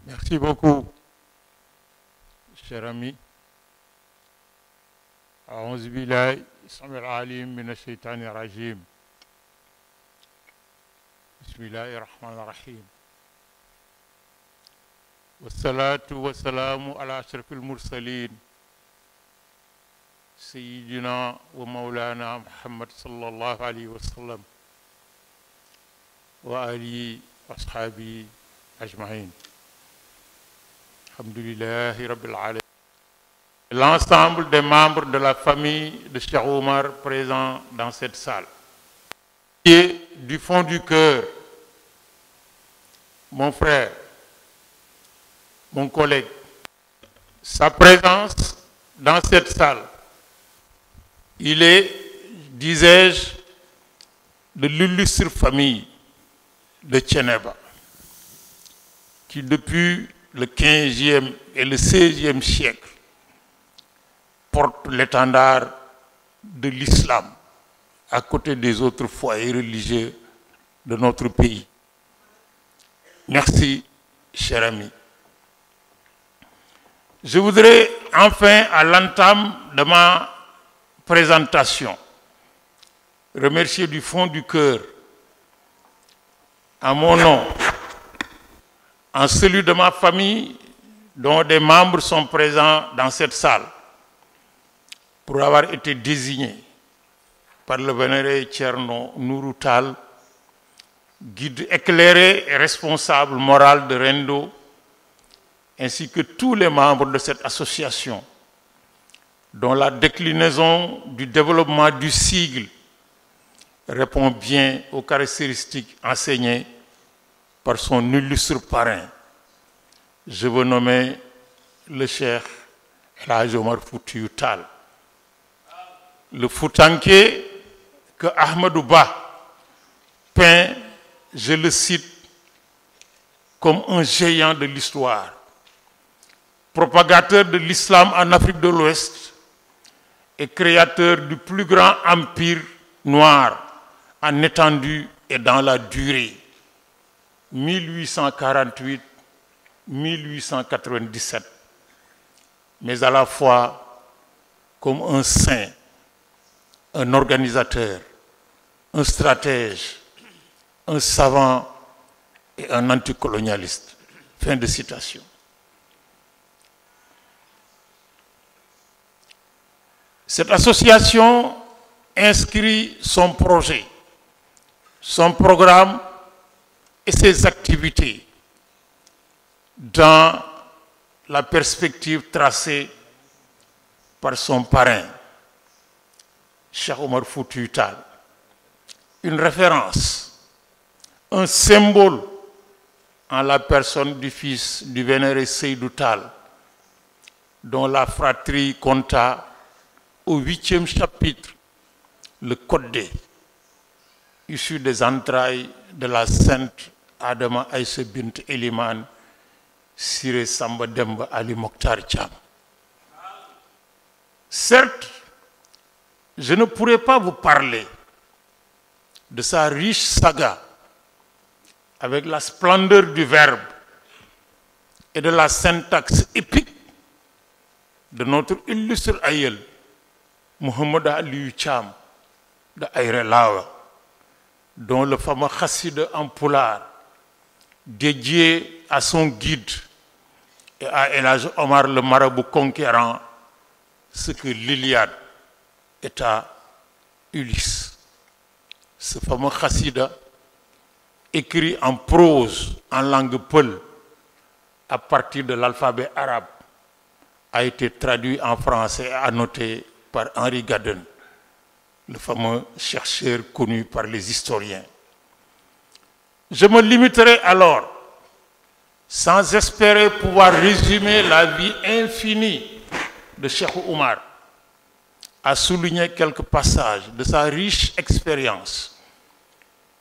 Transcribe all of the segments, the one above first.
Merci beaucoup, cher ami. أعوذ بالله السميع العليم من الشيطان الرجيم. بسم الله الرحمن الرحيم. والصلاة والسلام على أشرف المرسلين سيدنا ومولانا محمد صلى الله عليه وسلم وآله وأصحابه أجمعين. Alhamdulillahi Rabbil Alamin. L'ensemble des membres de la famille de Cheikh Oumar présents dans cette salle. Et du fond du cœur, mon frère, mon collègue, sa présence dans cette salle, il est, disais-je, de l'illustre famille de Thiénaba, qui depuis le 15e et le 16e siècle porte l'étendard de l'islam à côté des autres foyers religieux de notre pays. Merci, cher ami. Je voudrais enfin, à l'entame de ma présentation, remercier du fond du cœur, à mon nom, en celui de ma famille, dont des membres sont présents dans cette salle, pour avoir été désignés par le vénéré Thierno Nourou Tall, guide éclairé et responsable moral de Rendo, ainsi que tous les membres de cette association, dont la déclinaison du développement du sigle répond bien aux caractéristiques enseignées par son illustre parrain. Je veux nommer le Cheikh El Hadj Omar Foutiyou Tall, le Foutanké que Ahmadou Ba peint, je le cite, comme un géant de l'histoire, propagateur de l'islam en Afrique de l'Ouest et créateur du plus grand empire noir en étendue et dans la durée. 1848-1897, mais à la fois comme un saint, un organisateur, un stratège, un savant et un anticolonialiste. Fin de citation. Cette association inscrit son projet, son programme et ses activités dans la perspective tracée par son parrain, Cheikh Oumar Foutiyou Tall. Une référence, un symbole en la personne du fils du vénéré Seydou Tall, dont la fratrie compta au 8e chapitre le Codé, issu des entrailles de la sainte Adama Aïssa Bint Eliman Siré Samba Demba Ali Mokhtar Thiam. Certes, je ne pourrais pas vous parler de sa riche saga avec la splendeur du verbe et de la syntaxe épique de notre illustre aïeul Mohamed Aliou Thiam de Aïré Lawa, dont le fameux chasside en pulaar dédié à son guide et à El Hadj Omar le marabout conquérant, ce que l'Iliade est à Ulysse. Ce fameux chassida, écrit en prose en langue peul à partir de l'alphabet arabe, a été traduit en français et annoté par Henri Gadden, le fameux chercheur connu par les historiens. Je me limiterai alors, sans espérer pouvoir résumer la vie infinie de Cheikh Oumar, à souligner quelques passages de sa riche expérience,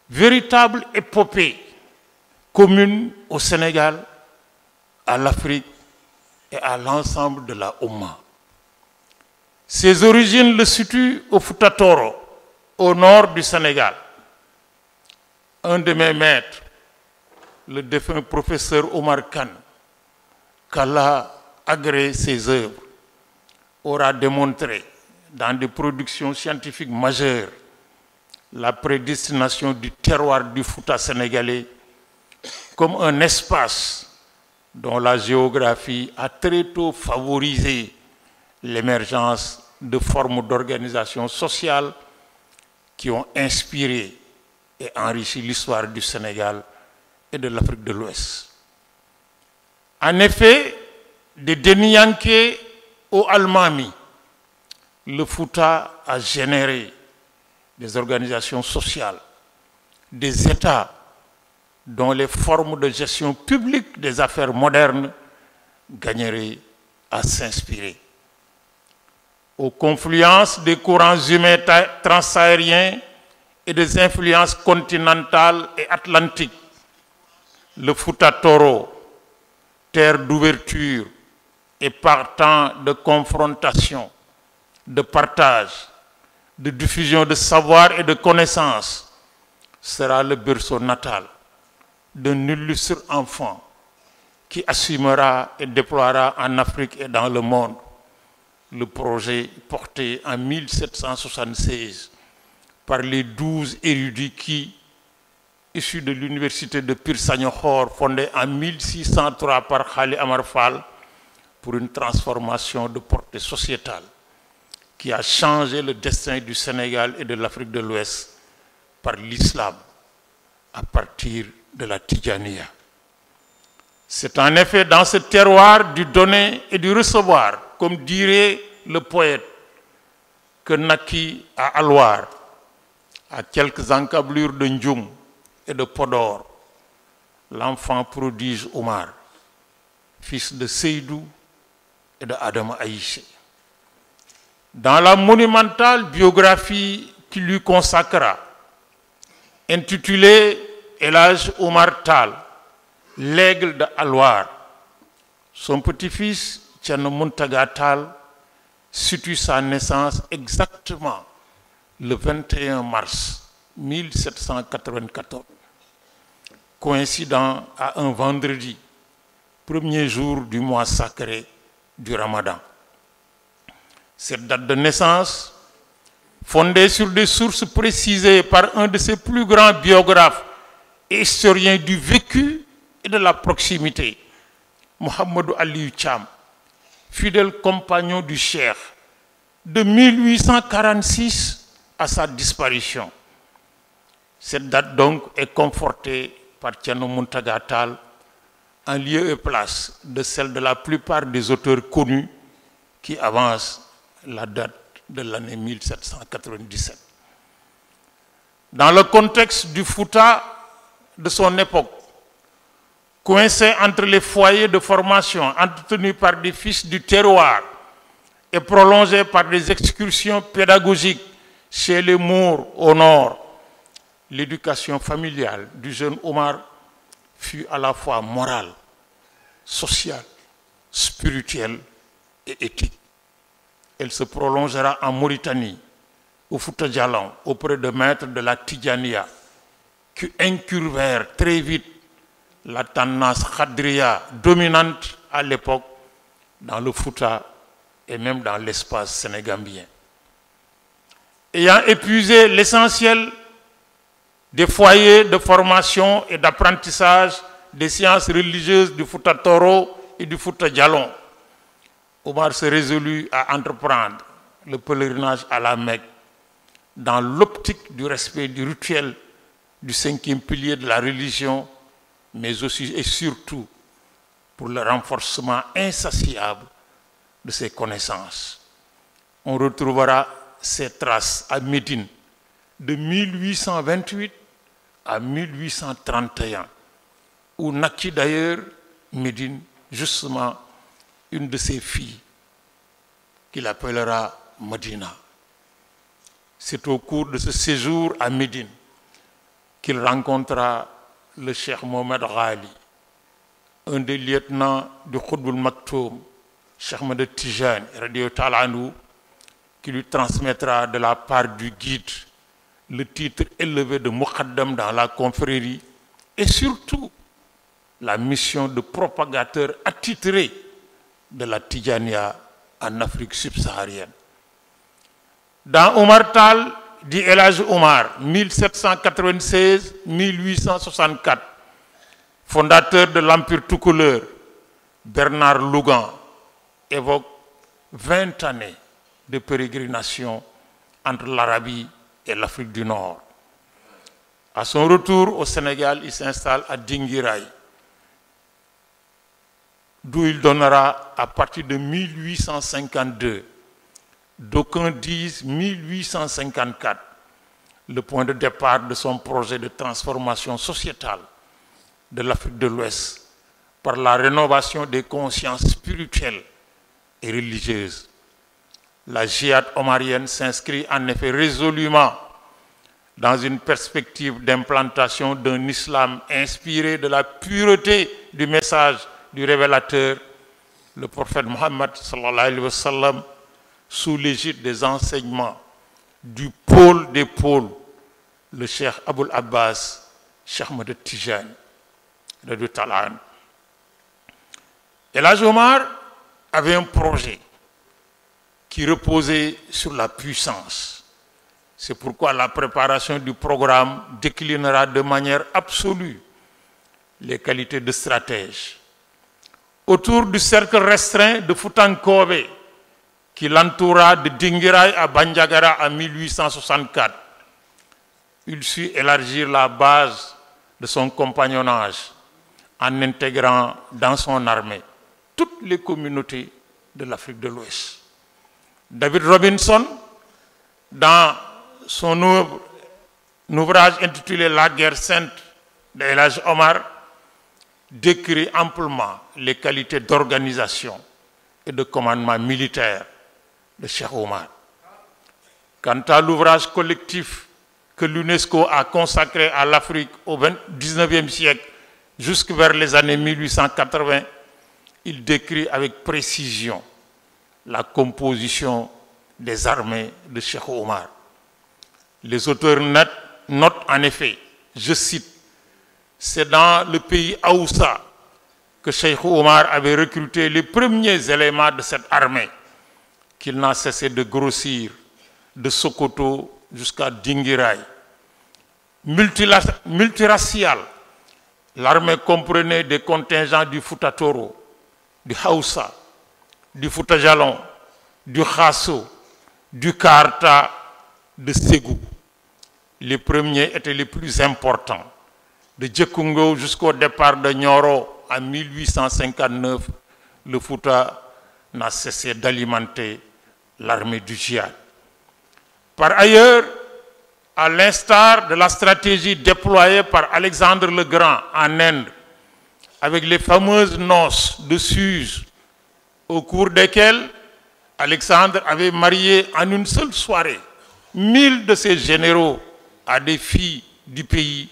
véritable épopée commune au Sénégal, à l'Afrique et à l'ensemble de la Oumma. Ses origines le situent au Fouta Toro, au nord du Sénégal. Un de mes maîtres, le défunt professeur Omar Kane, qu'Allah agrée ses œuvres, aura démontré dans des productions scientifiques majeures la prédestination du terroir du Fouta sénégalais comme un espace dont la géographie a très tôt favorisé l'émergence de formes d'organisation sociale qui ont inspiré et enrichi l'histoire du Sénégal et de l'Afrique de l'Ouest. En effet, de Deniyanké au Almami, le Fouta a généré des organisations sociales, des États dont les formes de gestion publique des affaires modernes gagneraient à s'inspirer. Aux confluences des courants humains transsahariens et des influences continentales et atlantiques, le Fouta Toro, terre d'ouverture et partant de confrontation, de partage, de diffusion de savoir et de connaissances, sera le berceau natal d'un illustre enfant qui assumera et déploiera en Afrique et dans le monde le projet porté en 1776 par les 12 érudits qui, issus de l'université de Pire Sagnokhor, fondée en 1603 par Khali Amar Fall, pour une transformation de portée sociétale qui a changé le destin du Sénégal et de l'Afrique de l'Ouest par l'islam à partir de la Tidjaniya. C'est en effet dans ce terroir du donner et du recevoir, comme dirait le poète, que naquit à Alwar, à quelques encablures de Ndjoum et de Podor, l'enfant prodige Omar, fils de Seydou et de Adam Aïché. Dans la monumentale biographie qui lui consacra, intitulée El Hadj Omar Tall, l'aigle de Alwar, son petit-fils Thierno Mountaga Tall situe sa naissance exactement le 21 mars 1794, coïncidant à un vendredi, premier jour du mois sacré du Ramadan. Cette date de naissance, fondée sur des sources précisées par un de ses plus grands biographes et historiens du vécu et de la proximité, Mohamedou Aliou Thiam, fidèle compagnon du Cheikh, de 1846 à sa disparition. Cette date donc est confortée par Thierno Mountaga Tall en lieu et place de celle de la plupart des auteurs connus qui avancent la date de l'année 1797. Dans le contexte du Fouta de son époque, coincé entre les foyers de formation entretenus par des fils du terroir et prolongés par des excursions pédagogiques chez les Mours au nord, l'éducation familiale du jeune Omar fut à la fois morale, sociale, spirituelle et éthique. Elle se prolongera en Mauritanie, au Fouta Djallon, auprès de maîtres de la Tidjaniya, qui incurvèrent très vite la tendance khadriya dominante à l'époque dans le Fouta et même dans l'espace sénégambien. Ayant épuisé l'essentiel des foyers de formation et d'apprentissage des sciences religieuses du Fouta Toro et du Fouta Djallon, Omar se résolut à entreprendre le pèlerinage à la Mecque dans l'optique du respect du rituel du 5e pilier de la religion, mais aussi et surtout pour le renforcement insatiable de ses connaissances. On retrouvera ces traces à Médine de 1828 à 1831, où naquit d'ailleurs Médine, justement, une de ses filles, qu'il appellera Medina. C'est au cours de ce séjour à Médine qu'il rencontra le cheikh Mohamed Ghali, un des lieutenants du Khutbul Maktoum, Cheikh Ahmed Tijani, radiyallahu ta'ala anhu, qui lui transmettra de la part du guide le titre élevé de Muqaddam dans la confrérie et surtout la mission de propagateur attitré de la Tidjania en Afrique subsaharienne. Dans Omar Tall, dit El Hadj Omar, 1796-1864, fondateur de l'Empire toucouleur, Bernard Lougan évoque 20 années de pérégrination entre l'Arabie et l'Afrique du Nord. À son retour au Sénégal, il s'installe à Dinguiraye, d'où il donnera à partir de 1852, d'aucuns disent 1854, le point de départ de son projet de transformation sociétale de l'Afrique de l'Ouest par la rénovation des consciences spirituelles et religieuses. La djihad omarienne s'inscrit en effet résolument dans une perspective d'implantation d'un islam inspiré de la pureté du message du révélateur, le prophète Mohammed sallallahu alayhi wa sallam, sous l'égide des enseignements du pôle des pôles, le cheikh Aboul Abbas, Cheikh Ahmed Tijani. El Hadj Omar avait un projet qui reposait sur la puissance. C'est pourquoi la préparation du programme déclinera de manière absolue les qualités de stratège. Autour du cercle restreint de Foutankobe, qui l'entoura de Dinguiraye à Bandiagara en 1864, il sut élargir la base de son compagnonnage en intégrant dans son armée toutes les communautés de l'Afrique de l'Ouest. David Robinson, dans son ouvrage intitulé La guerre sainte de El Hadj Omar, décrit amplement les qualités d'organisation et de commandement militaire de Cheikh Omar. Quant à l'ouvrage collectif que l'UNESCO a consacré à l'Afrique au XIXe siècle jusque vers les années 1880, il décrit avec précision la composition des armées de Cheikh Omar. Les auteurs notent en effet, je cite, c'est dans le pays Aoussa que Cheikh Omar avait recruté les premiers éléments de cette armée, qu'il n'a cessé de grossir de Sokoto jusqu'à Dinguiraye. Multiraciale, l'armée comprenait des contingents du Fouta Toro, du Haoussa, du Fouta Jalon, du Khasso, du Karta, de Ségou. Les premiers étaient les plus importants. De Djekungo jusqu'au départ de Nioro en 1859, le Fouta n'a cessé d'alimenter l'armée du djihad. Par ailleurs, à l'instar de la stratégie déployée par Alexandre le Grand en Inde, avec les fameuses noces de Suse, au cours desquelles Alexandre avait marié en une seule soirée 1000 de ses généraux à des filles du pays,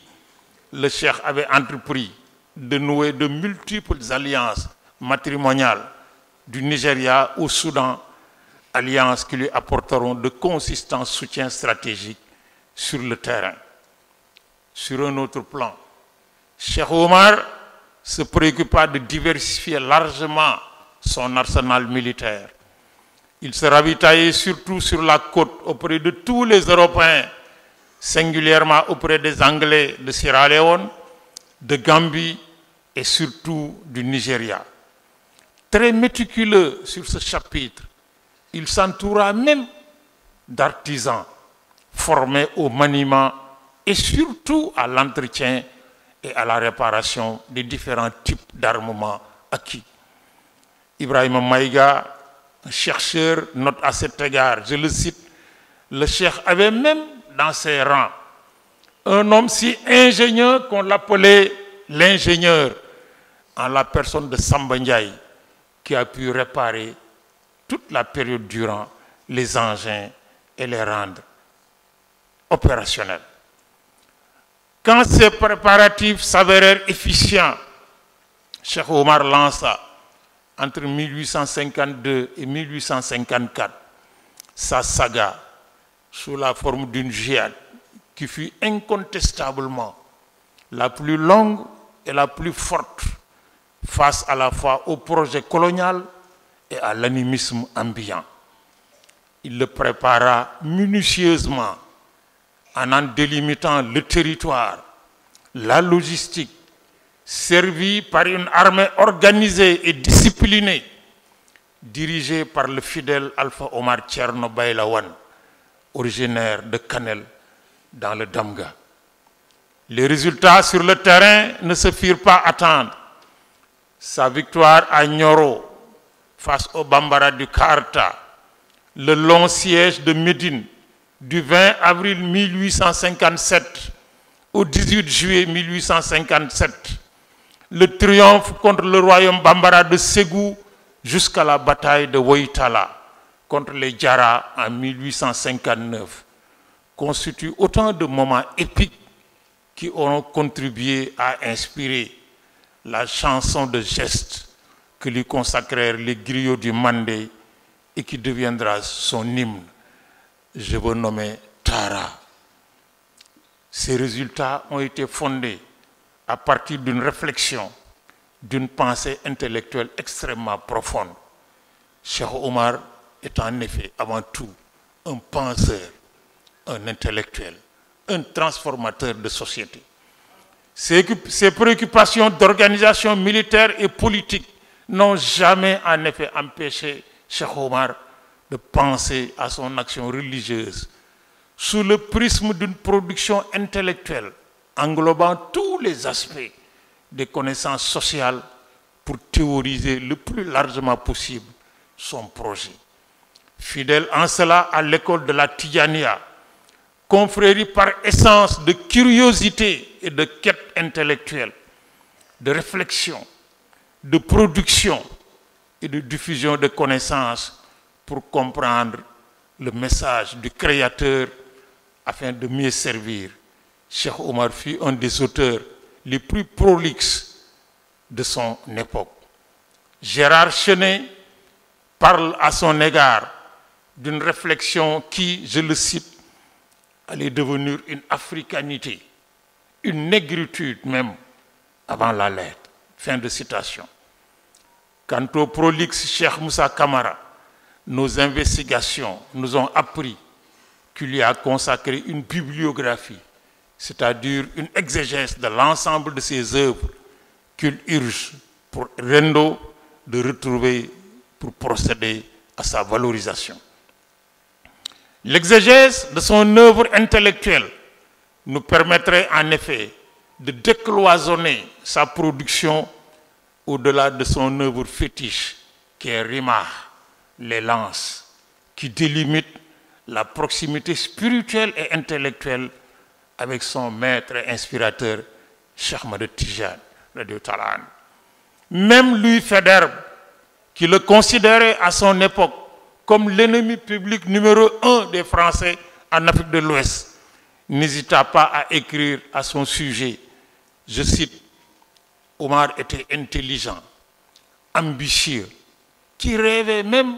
le cheikh avait entrepris de nouer de multiples alliances matrimoniales du Nigeria au Soudan, alliances qui lui apporteront de consistants soutiens stratégiques sur le terrain. Sur un autre plan, Cheikh Omar se préoccupa de diversifier largement son arsenal militaire. Il se ravitaillait surtout sur la côte auprès de tous les Européens, singulièrement auprès des Anglais de Sierra Leone, de Gambie et surtout du Nigeria. Très méticuleux sur ce chapitre, il s'entoura même d'artisans formés au maniement et surtout à l'entretien et à la réparation des différents types d'armements acquis. Ibrahima Maïga, un chercheur, note à cet égard, je le cite, le cheikh avait même dans ses rangs un homme si ingénieux qu'on l'appelait l'ingénieur, en la personne de Samba Ndiaye, qui a pu réparer toute la période durant les engins et les rendre opérationnels. Quand ces préparatifs s'avérèrent efficients, Cheikh Omar lança entre 1852 et 1854 sa saga sous la forme d'une djihad qui fut incontestablement la plus longue et la plus forte face à la fois au projet colonial et à l'animisme ambiant. Il le prépara minutieusement en délimitant le territoire, la logistique, servi par une armée organisée et disciplinée, dirigée par le fidèle Alpha Omar Thierno Baylawan, originaire de Kanel, dans le Damga. Les résultats sur le terrain ne se firent pas attendre. Sa victoire à Nioro face au Bambara du Karta, le long siège de Médine du 20 avril 1857 au 18 juillet 1857, le triomphe contre le royaume Bambara de Ségou jusqu'à la bataille de Woitala contre les Djara en 1859 constituent autant de moments épiques qui auront contribué à inspirer la chanson de geste que lui consacrèrent les griots du Mandé et qui deviendra son hymne. Je veux nommer Tara. Ces résultats ont été fondés à partir d'une réflexion, d'une pensée intellectuelle extrêmement profonde. Cheikh Omar est en effet avant tout un penseur, un intellectuel, un transformateur de société. Ses préoccupations d'organisation militaire et politique n'ont jamais en effet empêché Cheikh Omar de penser à son action religieuse sous le prisme d'une production intellectuelle englobant tous les aspects des connaissances sociales pour théoriser le plus largement possible son projet. Fidèle en cela à l'école de la Tidjaniya, confrérie par essence de curiosité et de quête intellectuelle, de réflexion, de production et de diffusion de connaissances pour comprendre le message du Créateur afin de mieux servir. Cheikh Omar fut un des auteurs les plus prolixes de son époque. Gérard Chenet parle à son égard d'une réflexion qui, je le cite, allait devenir une africanité, une négritude même avant la lettre. Fin de citation. Quant au prolixe Cheikh Moussa Kamara, nos investigations nous ont appris qu'il lui a consacré une bibliographie, c'est-à-dire une exégèse de l'ensemble de ses œuvres qu'il urge pour Rendo de retrouver pour procéder à sa valorisation. L'exégèse de son œuvre intellectuelle nous permettrait en effet de décloisonner sa production au-delà de son œuvre fétiche qui est Rimah, les lances, qui délimite la proximité spirituelle et intellectuelle avec son maître et inspirateur, Cheikh Ahmed Tidiane radiyallahu ta'ala anhu. Même Louis Faidherbe, qui le considérait à son époque comme l'ennemi public numéro 1 des Français en Afrique de l'Ouest, n'hésita pas à écrire à son sujet. Je cite, Omar était intelligent, ambitieux, qui rêvait même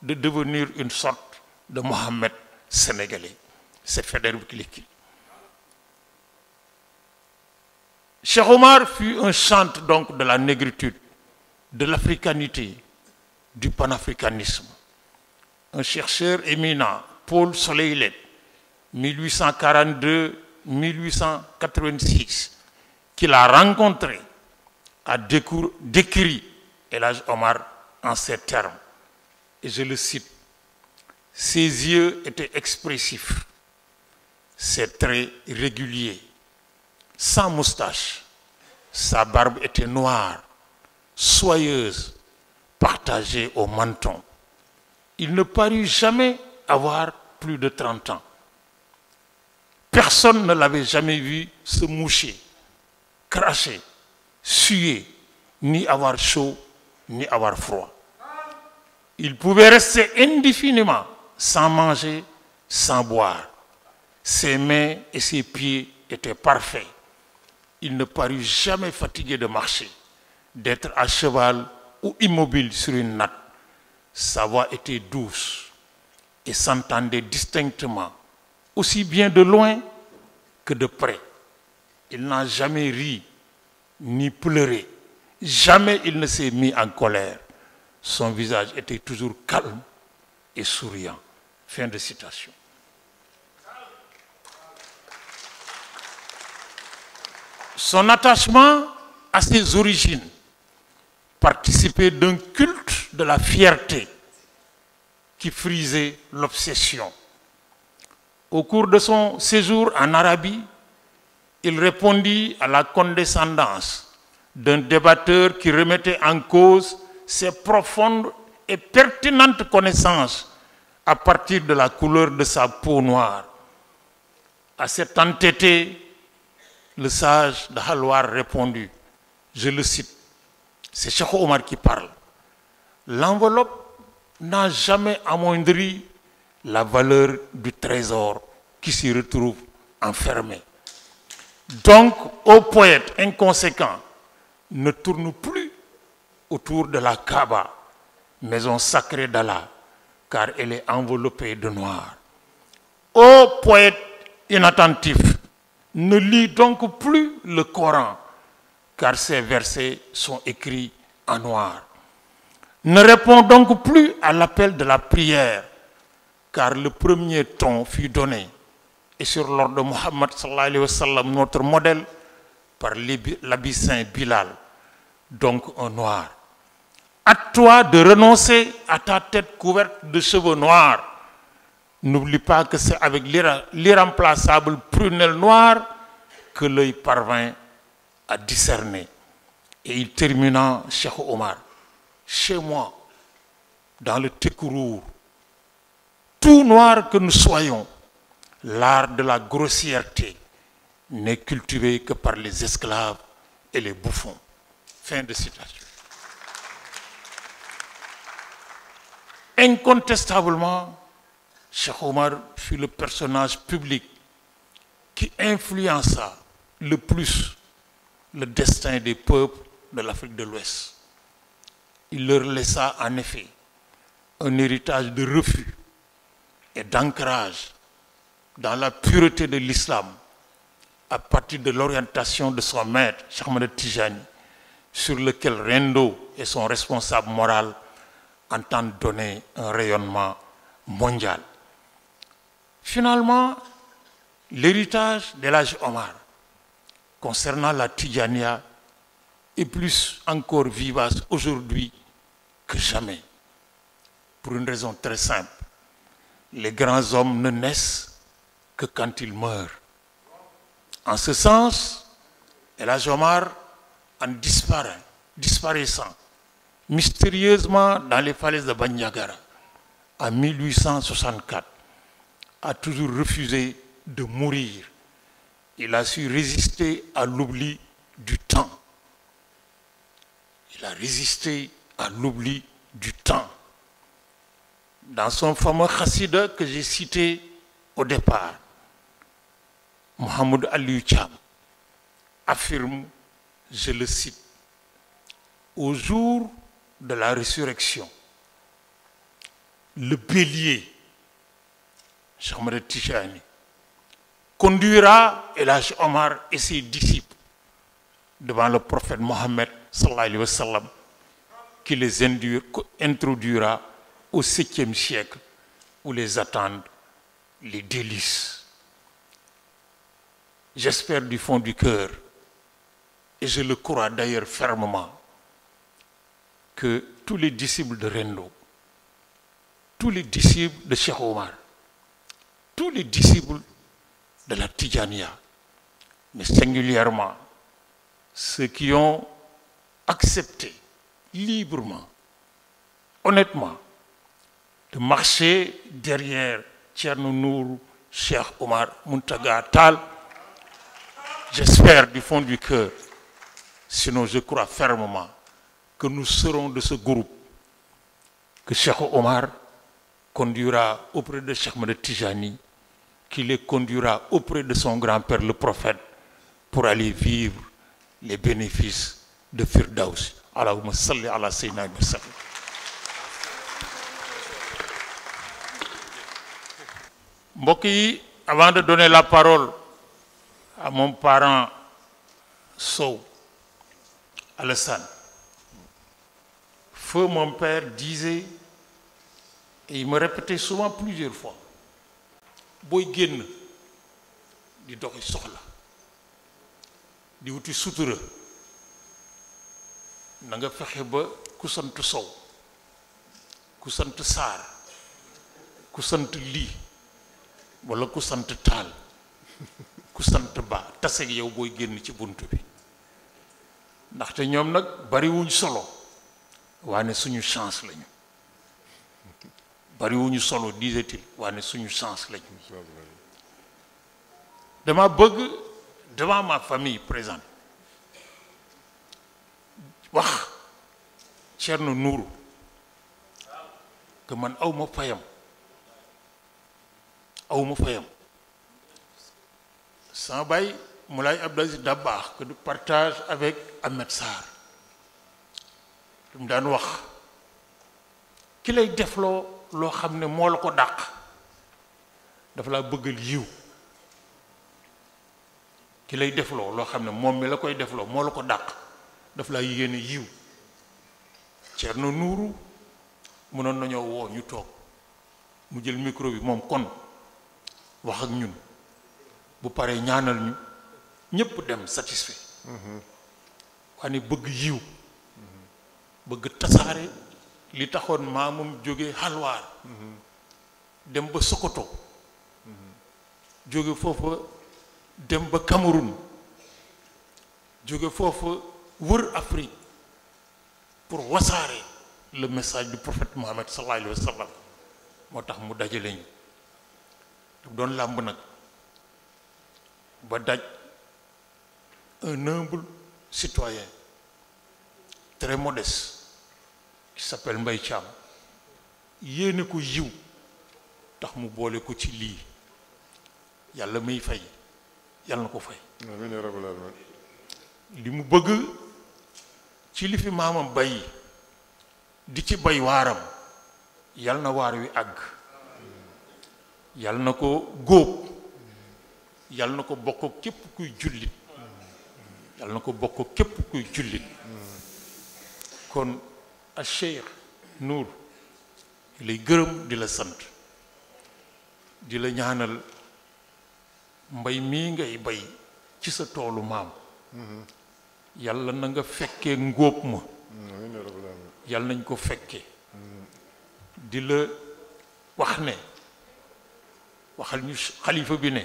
de devenir une sorte de Mohammed sénégalais. C'est Faidherbe qui l'écrit. Cheikh Omar fut un chantre donc de la négritude, de l'africanité, du panafricanisme. Un chercheur éminent, Paul Soleillet, 1842-1886, qu'il a rencontré, a décrit El Hadj Omar en ces termes. Et je le cite, ses yeux étaient expressifs, ses traits réguliers, sans moustache, sa barbe était noire, soyeuse, partagée au menton. Il ne parut jamais avoir plus de 30 ans. Personne ne l'avait jamais vu se moucher, cracher, suer, ni avoir chaud, ni avoir froid. Il pouvait rester indéfiniment sans manger, sans boire. Ses mains et ses pieds étaient parfaits. Il ne parut jamais fatigué de marcher, d'être à cheval ou immobile sur une natte. Sa voix était douce et s'entendait distinctement, aussi bien de loin que de près. Il n'a jamais ri ni pleuré. Jamais il ne s'est mis en colère. son visage était toujours calme et souriant. Fin de citation. Son attachement à ses origines participait d'un culte de la fierté qui frisait l'obsession. Au cours de son séjour en Arabie, il répondit à la condescendance d'un débatteur qui remettait en cause ses profondes et pertinentes connaissances à partir de la couleur de sa peau noire. À cet entêté, le sage de Halwar répondit, je le cite, c'est Cheikh Omar qui parle. L'enveloppe n'a jamais amoindri la valeur du trésor qui s'y retrouve enfermé. Donc, ô poète inconséquent, ne tourne plus autour de la Kaaba, maison sacrée d'Allah, car elle est enveloppée de noir. Ô poète inattentif, ne lis donc plus le Coran, car ces versets sont écrits en noir. Ne réponds donc plus à l'appel de la prière, car le premier ton fut donné, et sur l'ordre de Mohammed sallallahu alayhi wa sallam, notre modèle, par l'habit saint Bilal, donc un noir. À toi de renoncer à ta tête couverte de cheveux noirs. N'oublie pas que c'est avec l'irremplaçable prunelle noire que l'œil parvint à discerner. Et il termina, Cheikh Omar, chez moi, dans le Tekourour, tout noir que nous soyons, l'art de la grossièreté n'est cultivé que par les esclaves et les bouffons. Fin de citation. Incontestablement, Cheikh Omar fut le personnage public qui influença le plus le destin des peuples de l'Afrique de l'Ouest. Il leur laissa en effet un héritage de refus et d'ancrage dans la pureté de l'islam à partir de l'orientation de son maître, Cheikh Ahmed Tijani, sur lequel Rendo et son responsable moral entendent donner un rayonnement mondial. Finalement, l'héritage d'El Hadj Omar concernant la Tijania est plus encore vivace aujourd'hui que jamais. Pour une raison très simple. Les grands hommes ne naissent que quand ils meurent. En ce sens, El Hadj Omar, en disparaissant mystérieusement dans les falaises de Bandiagara en 1864, a toujours refusé de mourir. Il a su résister à l'oubli du temps. Il a résisté à l'oubli du temps. Dans son fameux chassida que j'ai cité au départ, Mohamed Aliou Thiam affirme, je le cite, au jour de la résurrection, le bélier, Cheikh Ahmed Tijani, conduira El Hadj Omar et ses disciples devant le prophète Mohammed sallallahu alayhi wa sallam, qui les introduira au 7e siècle où les attendent les délices. J'espère du fond du cœur, et je le crois d'ailleurs fermement, que tous les disciples de Rendo, tous les disciples de Cheikh Omar, tous les disciples de la Tijania, mais singulièrement ceux qui ont accepté librement, honnêtement, de marcher derrière Thierno Nourou, Cheikh Omar Muntaga Tall, j'espère du fond du cœur, sinon je crois fermement, que nous serons de ce groupe que Cheikh Omar conduira auprès de Cheikh Ahmed Tijani, qui les conduira auprès de son grand-père le prophète pour aller vivre les bénéfices de Firdaus. Allahumma salli ala sayyidina wa sallam. Mbokk yi, avant de donner la parole à mon parent Sow Alassane, feu mon père disait, et il me répétait souvent plusieurs fois, booy génn di doxi soxla di wuti sutura na nga fexe ba ku sant Sow ku sant Saar ku sant lii walla ku sant Taal ku sant Ba taseeg yow booy génn ci bunt bi ndaxte ñoom nag bariwuñ solo waane suñu chance lañu bariwuñu solo disait-il waane suñu chance lañu dama bëgg devant ma famille présente wax Thierno Nourou que man awma fayam sama baay Moulay Abdou Aziz Dabakh que du partage avec Ahmed Sarr mu daan wax ki lay defloo loo xam ne moo la ko dàq dafa laa bëggal yiw ki lay defloo loo xam ne moom mi la koy defloo moo la ko dàq dafa laa yéene yiw Thierno Nourou mënoon nañoo woo ñu toog mu jël micro bi moom kon wax ak ñun bu paree ñaanal ñu ñépp dem satisfait waane bëgg yiw bëgg tasaare li taxoon maamum jóge Halwaar dem ba Sokoto jóge foofa dem ba Cameroun jóge foofa wër Afrique pour wasaare le message du prophète Mohammed sallallahu alayhi wa sallam moo tax mu dajale ñu doon làmb nag ba daj un humble citoyen très modeste qui s'appelle Mbaye Thiam yéene ko yiw tax mu boole ko ci lii yàlla may fay yàlla na ko fay amiin yaa rabbal aalamiin li mu bëgg ci li fi maamam bay di ci bay waaram yàlla na waar wi àgg yàlla na ko góob yàlla na ko bokk képp kuy jullit yàlla na ko bokk képp kuy jullit kon a Cheikh Nour lay gërëm di la sant di la ñaanal mbay mii ngay bay ci sa toolu maam yàlla na nga fekkee ngóob ma yàlla nañ ko fekkee di la wax ne waxal ñu xalifa bi ne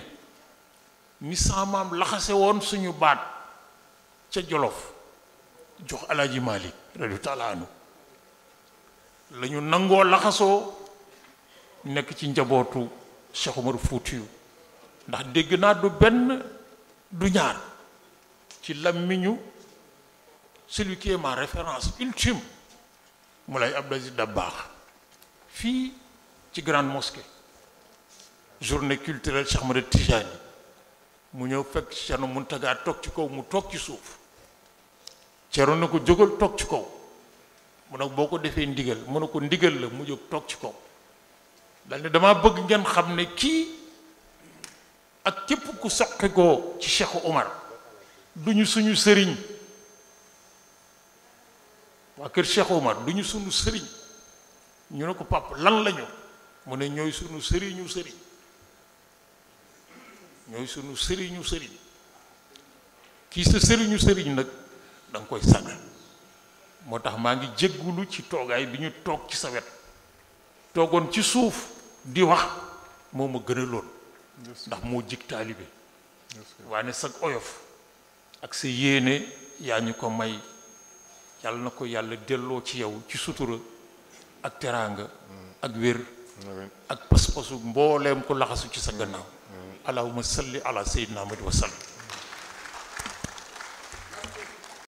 ni sa maam laxase woon suñu baat ca Jolof jox Alaaji Malik radiyallaahu taala anhu la ñu nangoo laxasoo nekk ci njabootu Cheikh Omar Foutiyou ndax dégg naa du benn du ñaar ci làmmiñu celui qui est ma référence ultime Moulay Abdou Aziz Dabakh fii ci grande mosquée journée culturelle Cheikh Ahmed Tijani mu ñëw fekk Thierno Mountaga toog ci kaw mu toog ci suuf Thierno na ko jógal toog ci kaw mu ne boo ko defee ndigal mu ne ko ndigal la mu jóg toog ci kaw dal ne dama bëgg ngeen xam ne kii ak képp ku soqi ko ci Cheikh Omar duñu suñu sëriñ waa kër Cheikh Omar duñu suñu sëriñ ñu ne ko papa lan lañu mu ne ñooy suñu sëriñu sëriñ ñooy suñu sëriñu sëriñ kii sa sëriñu sëriñ nag da nga koy sàgg moo tax maa ngi jéggulu ci toogaay bi ñu toog ci sa wet toogoon ci suuf di wax moo ma gënaloon ndax moo jig taalibe waane sag oyof ak sa yéene yaa ñu ko may yàlla na ko yàlla delloo ci yow ci sutura ak teraanga ak wér ak pas-pasu mbooleem ko laxasu ci sa gannaaw allahumma salli ala sayyidina Muhammad wa sallam